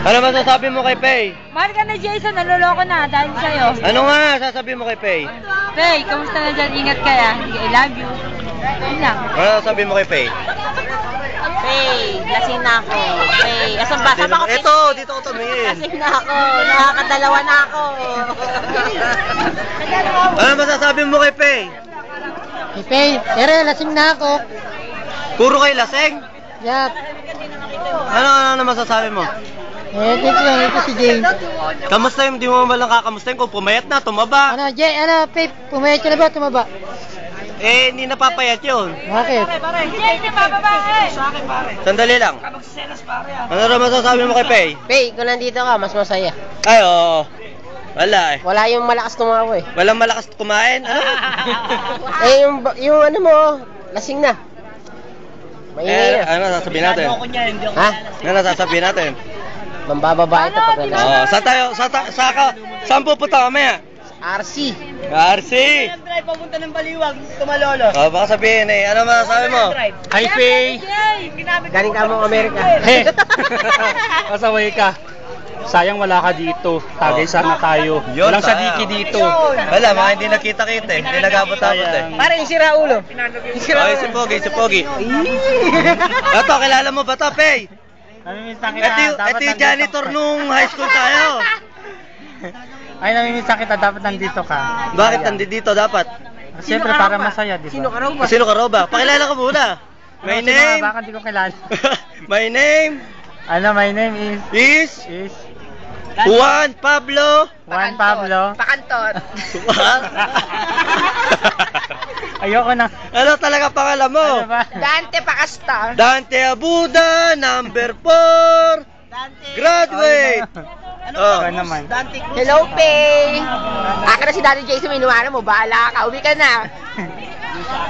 Ano masasabi mo kay Pei? Mahal ka na, Jason. Naloloko na dahil sa'yo. Ano nga sasabi mo kay Pei? Pei, kamusta na dyan? Ingat ka ya. I love you. Yun lang. Ano sasabi mo kay Pei? Pei, lasing na ako. Pei, asan ba? Saan ba ako? Ito, dito ko tumingin. Lasing na ako. Nakakadalawa na ako. Ano masasabi mo kay Pei? Pei, lasing na ako. Puro kay laseng? Yap. Ano masasabi mo? Dito lang, ito si Jane. Kamusta yung di mo malang kakamustahin kung pumayat na, tumaba? Pei, pumayat ka na ba, tumaba? Eh, hindi napapayat yun. Bakit? Sandali lang. Ano rin masasabi mo kay Pei? Pei, kung nandito ka, mas masaya. Ay, oo. Wala eh. Wala yung malakas tumawa eh. Walang malakas kumain? Ano? yung ano mo, lasing na. Maingay na. Ano sasabihin natin? Ha? Ano sasabihin natin? Mambababa ito pag nalasing. Oo, saan tayo? Saan pupunta kamaya? RC. RC! Papunta ng Baliwag, tumalolo. Oh, baka sabihin eh. Ano masasabi mo? Hi, Pei. Galing ka mong Amerika. Hey! Pasaway ka. Sayang wala ka dito. Tagay sana tayo. Yun, Walang sayang. sadiki dito. Wala, mga hindi nakita-kita eh. Hindi nag-abot-abot eh. Pare, yung sira ulo. Okay, si Pogi. Ito, kilala mo ba ito, Pei? Namimisan kita. Ito yung janitor nung high school tayo. Ay, namimisan kita. Dapat nandito ka. Bakit nandito dapat? Siyempre para masaya, di ba? Sino ka raw ba? Sino ka raw ba? Pakilala ka muna. My name? Baka hindi ko kilala. My name My name is is Juan Pablo. Juan Pablo. Pakantot. Ayoko na. Ano talaga pangalan mo? Ano ba? Dante Pakasta. Dante Abuda, number 4. Graduate. Ikaw naman. Hello, Pei. Aka na si Daddy Jason, minuwala mo. Bahala ka. Uwi ka na.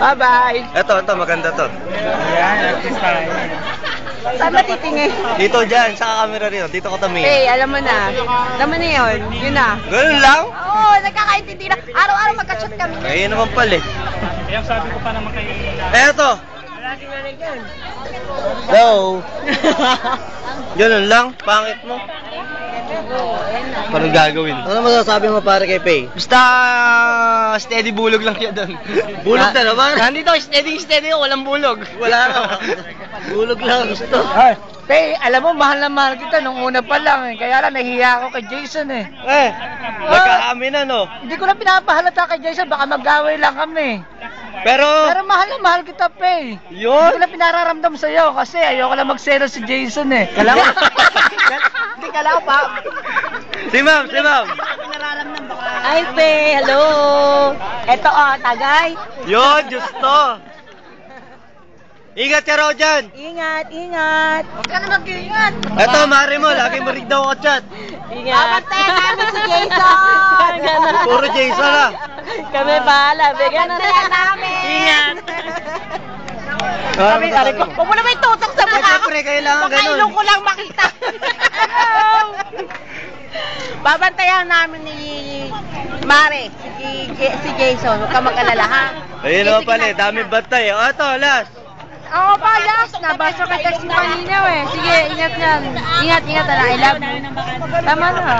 Bye-bye. Ito, maganda to. Ayan, artist tayo. Saan ba titingin? Dito dyan, sa camera rin. Dito ko tumingin. Pei, alam mo na. Alam mo na yun. Yun na. Ganun lang? Oo, nagkakaintindi na. Araw-araw magka-chat kami. Ayun naman pala eh. Kaya sabi ko pa naman kayo. Eto. Hello. Ganun lang, pangit mo. Parang gagawin. Ano masasabi mo pare kay Pei? Basta steady bulog lang siya doon. Bulog na naman. Nandito, steady, walang bulog. Wala ka. Bulog lang gusto. Ay, Pei, alam mo, mahal na mahal kita nung una pa lang eh. Kaya lang, nahiya ako kay Jason eh. Nagkaamin na no. Hindi ko na pinapahalata kay Jason, baka mag-away lang kami. Pero mahal na mahal kita, Pei. Hindi ko yun. na pinararamdam sa'yo kasi ayoko lang magselo si Jason eh. Kala ko, hindi kala ko pa. Si ma'am. Hi, Pei. Hello. Eto, tagay. Yun, justo. Ingat ka raw dyan. Ingat. Huwag ka na mag-iingat. Eto, mari mo, lagi mo rin daw ako chat. Ingat. Babantayan namin si Jason. Puro Jason ah. Kami bahala. Bigyan na namin. Ingat. Sabi ko, huwag mo naman itutok sa mukha ko. Siyempre, kailangan ganun. Makailong ko lang makita. Babantayan namin ni Mare, si Jason. Huwag ka mag-alala, ha? Ayun naman pala, daming bantay. O, ito, last. Ako pa, last. Nabasa ka kasi kanina eh. Sige, ingat yan. Ingat na. I love you. Tama na.